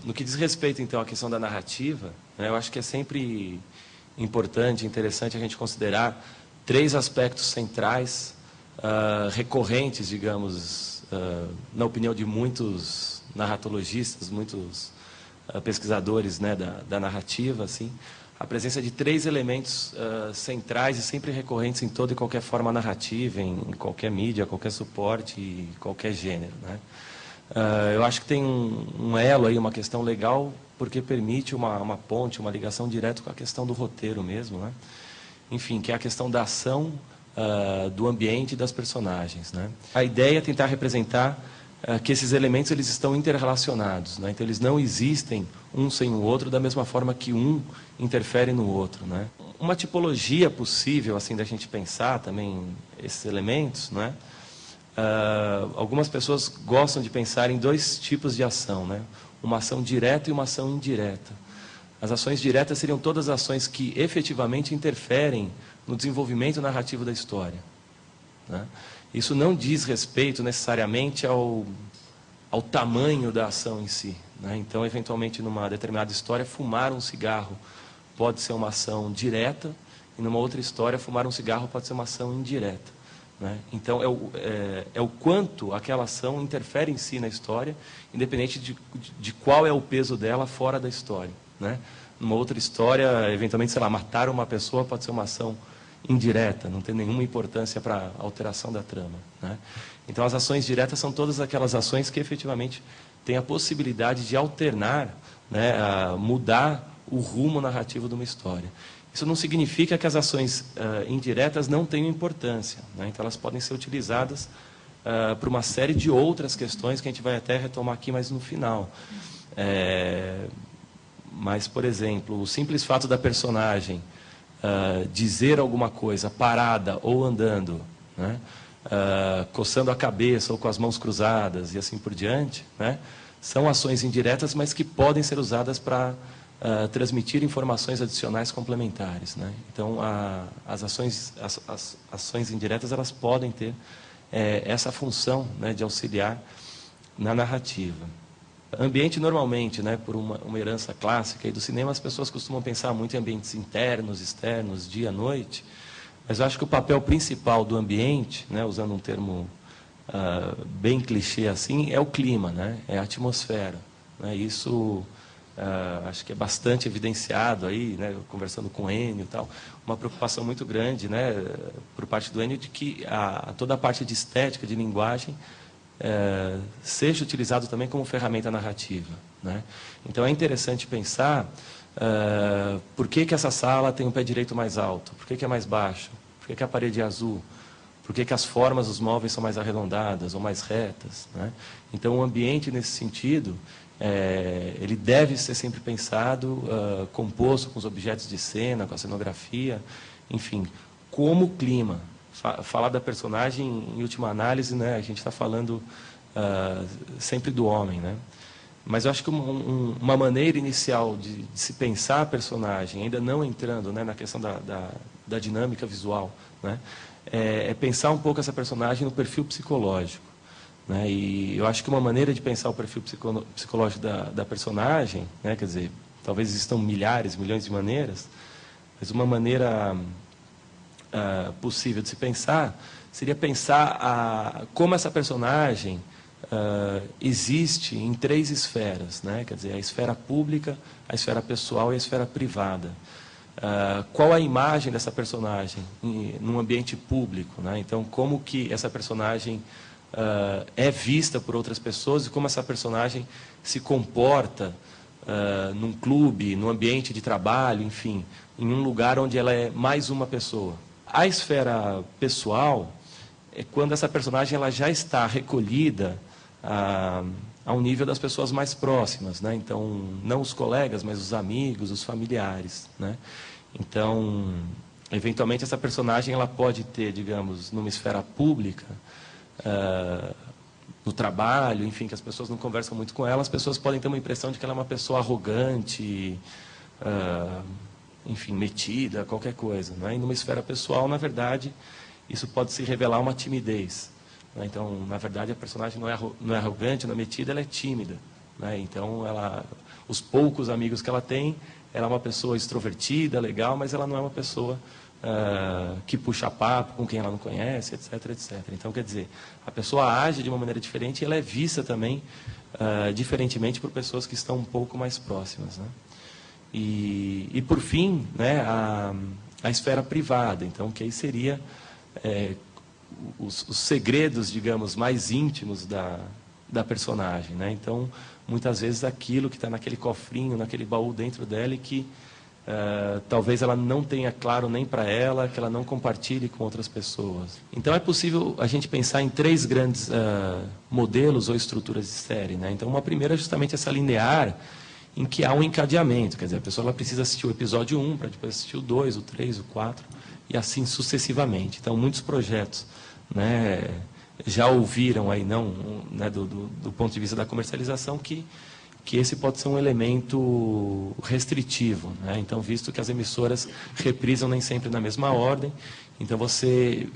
No que diz respeito, então, à questão da narrativa, né, eu acho que é sempre importante, interessante a gente considerar 3 aspectos centrais, recorrentes, digamos, na opinião de muitos narratologistas, muitos pesquisadores, né, da narrativa, assim, a presença de 3 elementos centrais e sempre recorrentes em toda e qualquer forma narrativa, em qualquer mídia, qualquer suporte e qualquer gênero, né? Eu acho que tem um elo aí, uma questão legal, porque permite uma ponte, uma ligação direta com a questão do roteiro mesmo, né? Enfim, que é a questão da ação, do ambiente e das personagens, né? A ideia é tentar representar que esses elementos eles estão interrelacionados, né? Então eles não existem um sem o outro da mesma forma que um interfere no outro, né? Uma tipologia possível assim da gente pensar também esses elementos, né? Algumas pessoas gostam de pensar em 2 tipos de ação, né? Uma ação direta e uma ação indireta. As ações diretas seriam todas as ações que efetivamente interferem no desenvolvimento narrativo da história, né? Isso não diz respeito necessariamente ao tamanho da ação em si, né? Então, eventualmente, numa determinada história, fumar um cigarro pode ser uma ação direta, e numa outra história, fumar um cigarro pode ser uma ação indireta, né? Então, é o quanto aquela ação interfere em si na história, independente de qual é o peso dela fora da história, né? Numa outra história, eventualmente, sei lá, matar uma pessoa pode ser uma ação indireta, não tem nenhuma importância para a alteração da trama, né? Então, as ações diretas são todas aquelas ações que efetivamente têm a possibilidade de alternar, né, mudar o rumo narrativo de uma história. Isso não significa que as ações indiretas não tenham importância, né? Então, elas podem ser utilizadas para uma série de outras questões que a gente vai até retomar aqui mais no final. Mas, por exemplo, o simples fato da personagem dizer alguma coisa parada ou andando, né, coçando a cabeça ou com as mãos cruzadas e assim por diante, né, são ações indiretas, mas que podem ser usadas para transmitir informações adicionais complementares, né? Então, as ações indiretas elas podem ter essa função, né, de auxiliar na narrativa. Ambiente, normalmente, né, por uma herança clássica aí do cinema, as pessoas costumam pensar muito em ambientes internos, externos, dia, noite, mas eu acho que o papel principal do ambiente, né, usando um termo bem clichê assim, é o clima, né, é a atmosfera, né? Isso acho que é bastante evidenciado aí, né, conversando com o Ennio e tal, uma preocupação muito grande, né, por parte do Ennio de que toda a parte de estética, de linguagem, seja utilizado também como ferramenta narrativa, né? Então é interessante pensar por que essa sala tem um pé direito mais alto, por que é mais baixo, por que a parede é azul, por que as formas dos móveis são mais arredondadas ou mais retas, né? Então o ambiente nesse sentido ele deve ser sempre pensado composto com os objetos de cena, com a cenografia, enfim, como clima. Falar da personagem, em última análise, né, a gente está falando sempre do homem, né? Mas eu acho que uma maneira inicial de se pensar a personagem, ainda não entrando, né, na questão da dinâmica visual, né, é pensar um pouco essa personagem no perfil psicológico, né? E eu acho que uma maneira de pensar o perfil psicológico da personagem, né, quer dizer, talvez existam milhares, milhões de maneiras, mas uma maneira possível de se pensar seria pensar como essa personagem existe em 3 esferas, né? Quer dizer, a esfera pública, a esfera pessoal e a esfera privada. Qual a imagem dessa personagem num ambiente público, né? Então, como que essa personagem é vista por outras pessoas e como essa personagem se comporta num clube, num ambiente de trabalho, enfim, em um lugar onde ela é mais uma pessoa. A esfera pessoal é quando essa personagem ela já está recolhida ao nível das pessoas mais próximas, né? Então, não os colegas, mas os amigos, os familiares, né? Então, eventualmente, essa personagem ela pode ter, digamos, numa esfera pública, no trabalho, enfim, que as pessoas não conversam muito com ela, as pessoas podem ter uma impressão de que ela é uma pessoa arrogante, enfim, metida, qualquer coisa, né? E numa esfera pessoal, na verdade, isso pode se revelar uma timidez, né? Então, na verdade, a personagem não é arrogante, não é metida, ela é tímida, né? Então, os poucos amigos que ela tem, ela é uma pessoa extrovertida, legal, mas ela não é uma pessoa que puxa papo com quem ela não conhece, etc, etc. Então, quer dizer, a pessoa age de uma maneira diferente e ela é vista também diferentemente por pessoas que estão um pouco mais próximas, né? E por fim, né, a esfera privada, então, que aí seria os segredos, digamos, mais íntimos da personagem, né? Então, muitas vezes aquilo que está naquele cofrinho, naquele baú dentro dela e que talvez ela não tenha claro nem para ela, que ela não compartilhe com outras pessoas. Então, é possível a gente pensar em 3 grandes modelos ou estruturas de série, né? Então, uma primeira é justamente essa linear, em que há um encadeamento, quer dizer, a pessoa ela precisa assistir o episódio 1 para depois assistir o 2, o 3, o 4 e assim sucessivamente. Então, muitos projetos, né, já ouviram aí, não, né, do ponto de vista da comercialização, que esse pode ser um elemento restritivo, né? Então, visto que as emissoras reprisam nem sempre na mesma ordem, então você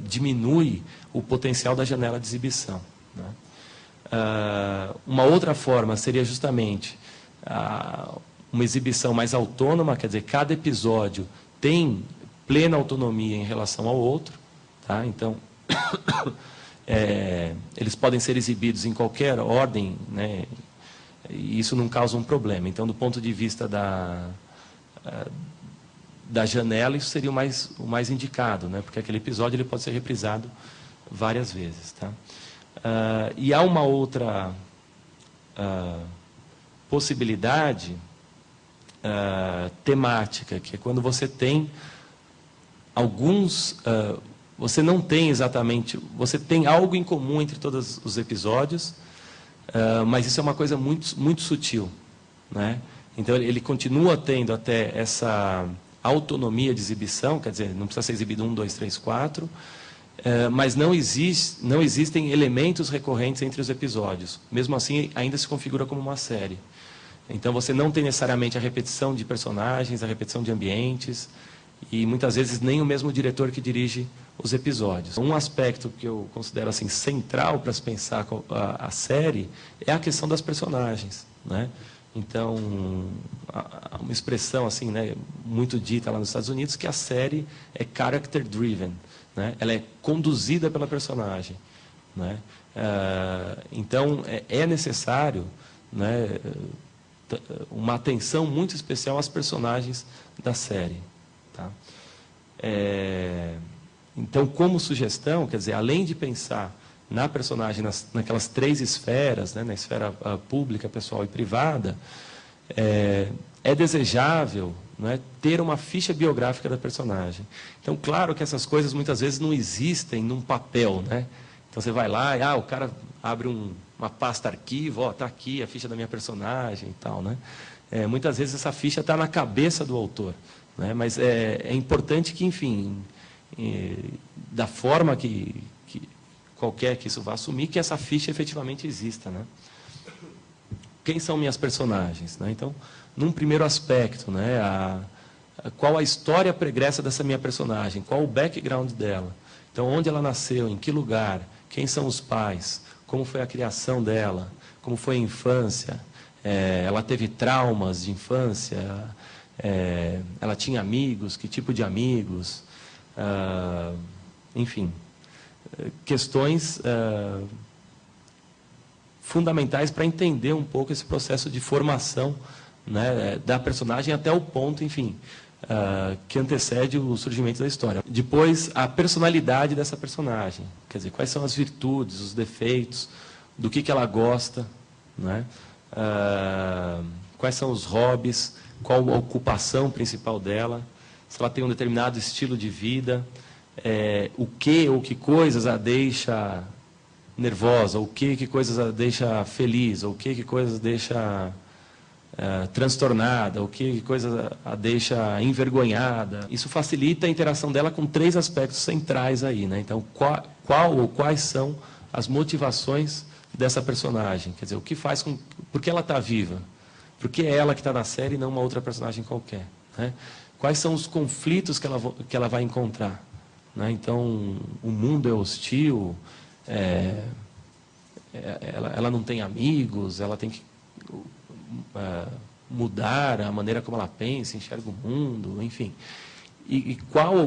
diminui o potencial da janela de exibição, né? Uma outra forma seria justamente uma exibição mais autônoma, quer dizer, cada episódio tem plena autonomia em relação ao outro, tá? Então, eles podem ser exibidos em qualquer ordem, né? E isso não causa um problema. Então, do ponto de vista da janela, isso seria o mais indicado, né? Porque aquele episódio ele pode ser reprisado várias vezes, tá? E há uma outra possibilidade temática, que é quando você tem você não tem exatamente, você tem algo em comum entre todos os episódios, mas isso é uma coisa muito, muito sutil, né? Então, ele continua tendo até essa autonomia de exibição, quer dizer, não precisa ser exibido 1, 2, 3, 4, mas não existem elementos recorrentes entre os episódios. Mesmo assim, ainda se configura como uma série. Então, você não tem necessariamente a repetição de personagens, a repetição de ambientes, e muitas vezes nem o mesmo diretor que dirige os episódios. Um aspecto que eu considero assim central para se pensar a série é a questão das personagens, né? Então, há uma expressão assim, né, muito dita lá nos Estados Unidos, que a série é character driven, né? Ela é conduzida pela personagem, né? Então, é necessário, né, uma atenção muito especial às personagens da série, tá? Então, como sugestão, quer dizer, além de pensar na personagem, naquelas 3 esferas, né, na esfera pública, pessoal e privada, é desejável, né, ter uma ficha biográfica da personagem. Então, claro que essas coisas muitas vezes não existem num papel, né? Então, você vai lá e o cara abre uma pasta arquivo, está aqui a ficha da minha personagem e tal, né? Muitas vezes essa ficha está na cabeça do autor, né? Mas é importante que, enfim, da forma que qualquer que isso vá assumir, que essa ficha efetivamente exista, né? Quem são minhas personagens, né? Então, num primeiro aspecto, né, qual a história pregressa dessa minha personagem, qual o background dela, então onde ela nasceu, em que lugar, quem são os pais, como foi a criação dela, como foi a infância, ela teve traumas de infância, ela tinha amigos, que tipo de amigos, enfim, questões fundamentais para entender um pouco esse processo de formação, né, da personagem até o ponto, enfim, que antecede o surgimento da história. Depois, a personalidade dessa personagem, quer dizer, quais são as virtudes, os defeitos, do que ela gosta, né? Quais são os hobbies, qual a ocupação principal dela, se ela tem um determinado estilo de vida, o que ou que coisas a deixa nervosa, o que coisas a deixa feliz, ou o que coisas a deixa transtornada, o que coisas a deixa envergonhada. Isso facilita a interação dela com 3 aspectos centrais aí, né? Então, qual ou quais são as motivações dessa personagem? Quer dizer, o que faz com... Por que ela está viva? Por que é ela que está na série e não uma outra personagem qualquer, né? Quais são os conflitos que ela vai encontrar, né? Então, o mundo é hostil, ela não tem amigos, ela tem que mudar a maneira como ela pensa, enxerga o mundo, enfim. E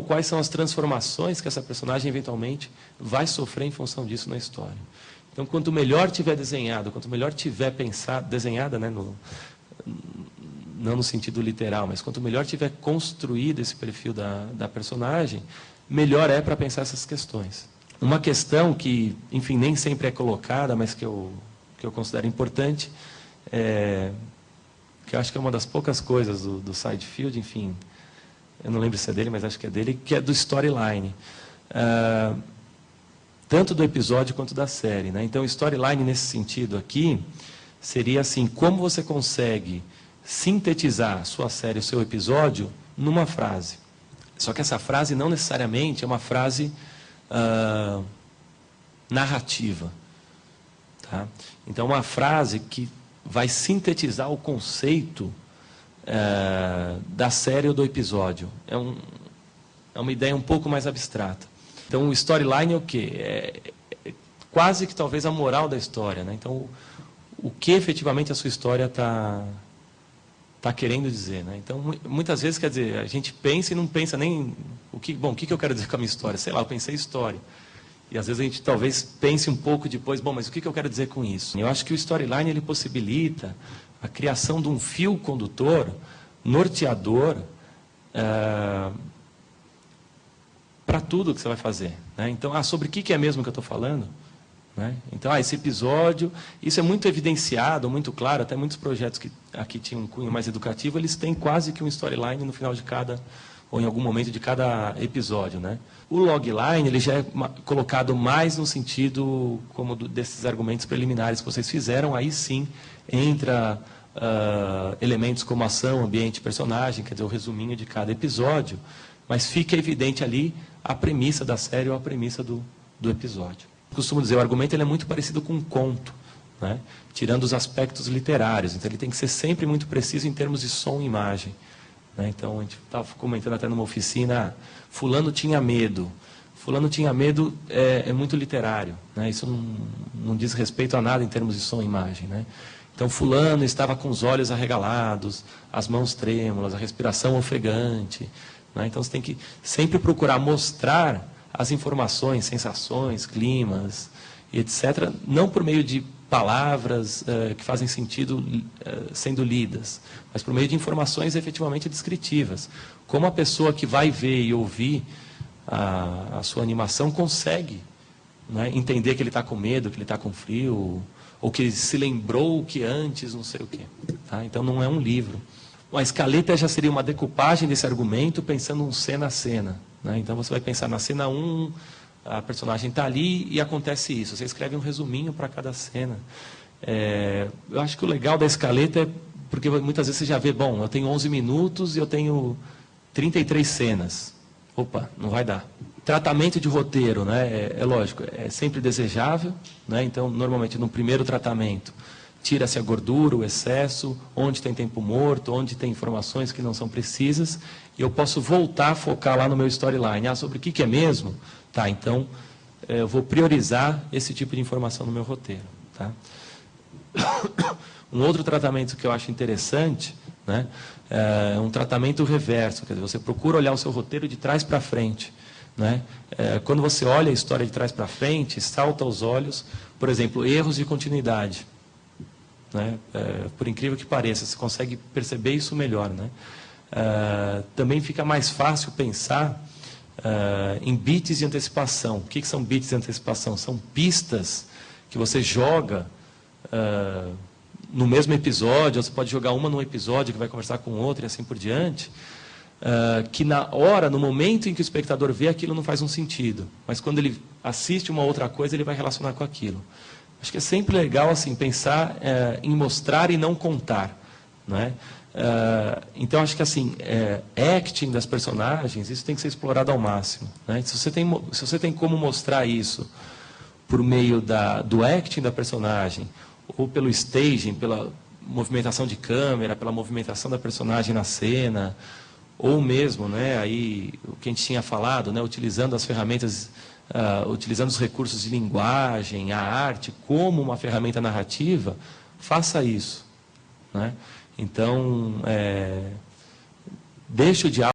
quais são as transformações que essa personagem eventualmente vai sofrer em função disso na história. Então, quanto melhor tiver desenhado, quanto melhor tiver pensado, desenhada, né, não no sentido literal, mas quanto melhor tiver construído esse perfil da personagem, melhor é para pensar essas questões. Uma questão que, enfim, nem sempre é colocada, mas que eu considero importante, que eu acho que é uma das poucas coisas do Sidefield, enfim, eu não lembro se é dele, mas acho que é dele, que é do storyline. Tanto do episódio quanto da série, né? Então, storyline nesse sentido aqui seria assim: como você consegue sintetizar a sua série, o seu episódio, numa frase. Só que essa frase não necessariamente é uma frase narrativa. Tá? Então, uma frase que vai sintetizar o conceito da série ou do episódio. É uma ideia um pouco mais abstrata. Então, o storyline é o quê? É quase que talvez a moral da história, né? Então, o que efetivamente a sua história está querendo dizer, né? Então, muitas vezes, quer dizer, a gente pensa e não pensa nem o que eu quero dizer com a minha história? Sei lá, eu pensei história. E às vezes a gente talvez pense um pouco depois, mas o que eu quero dizer com isso? Eu acho que o storyline ele possibilita a criação de um fio condutor, norteador, para tudo que você vai fazer, né? Então, sobre o que é mesmo que eu estou falando? Né? Então, esse episódio, isso é muito evidenciado, muito claro, até muitos projetos que aqui tinham um cunho mais educativo, eles têm quase que um storyline no final de cada, ou em algum momento de cada episódio, né? O logline, ele já é colocado mais no sentido como desses argumentos preliminares que vocês fizeram, aí sim entra elementos como ação, ambiente, personagem, quer dizer, o resuminho de cada episódio, mas fica evidente ali a premissa da série ou a premissa do episódio. Costumo dizer, o argumento ele é muito parecido com um conto, né? Tirando os aspectos literários. Então, ele tem que ser sempre muito preciso em termos de som e imagem, né? Então, a gente estava comentando até numa oficina, fulano tinha medo. Fulano tinha medo é muito literário, né? Isso não diz respeito a nada em termos de som e imagem, né? Então, fulano estava com os olhos arregalados, as mãos trêmulas, a respiração ofegante, né? Então, você tem que sempre procurar mostrar as informações, sensações, climas, etc., não por meio de palavras que fazem sentido sendo lidas, mas por meio de informações efetivamente descritivas. Como a pessoa que vai ver e ouvir a sua animação consegue, né, entender que ele está com medo, que ele está com frio, ou que ele se lembrou que antes não sei o quê. Tá? Então, não é um livro. A escaleta já seria uma decupagem desse argumento, pensando um cena a cena. Né? Então, você vai pensar na cena 1, a personagem está ali e acontece isso. Você escreve um resuminho para cada cena. Eu acho que o legal da escaleta é porque muitas vezes você já vê, bom, eu tenho 11 minutos e eu tenho 33 cenas. Opa, não vai dar. Tratamento de roteiro, né? É lógico, é sempre desejável, né? Então, normalmente, no primeiro tratamento, tira-se a gordura, o excesso, onde tem tempo morto, onde tem informações que não são precisas, e eu posso voltar a focar lá no meu storyline. Sobre o que é mesmo? Tá, então, eu vou priorizar esse tipo de informação no meu roteiro. Tá? Um outro tratamento que eu acho interessante, né, é um tratamento reverso, quer dizer, você procura olhar o seu roteiro de trás para frente. Né? Quando você olha a história de trás para frente, salta aos olhos, por exemplo, erros de continuidade. Né? Por incrível que pareça, você consegue perceber isso melhor. Né? Também fica mais fácil pensar em bits de antecipação. O que são bits de antecipação? São pistas que você joga no mesmo episódio, ou você pode jogar uma num episódio que vai conversar com outra e assim por diante, que na hora, no momento em que o espectador vê aquilo não faz um sentido, mas quando ele assiste uma outra coisa, ele vai relacionar com aquilo. Acho que é sempre legal assim, pensar em mostrar e não contar. Né? Então, acho que assim, acting das personagens, isso tem que ser explorado ao máximo. Né? Se você tem como mostrar isso por meio do acting da personagem, ou pelo staging, pela movimentação de câmera, pela movimentação da personagem na cena, ou mesmo, né, aí, o que a gente tinha falado, né, utilizando as ferramentas, utilizando os recursos de linguagem, a arte, como uma ferramenta narrativa, faça isso. né? Então, deixa o diálogo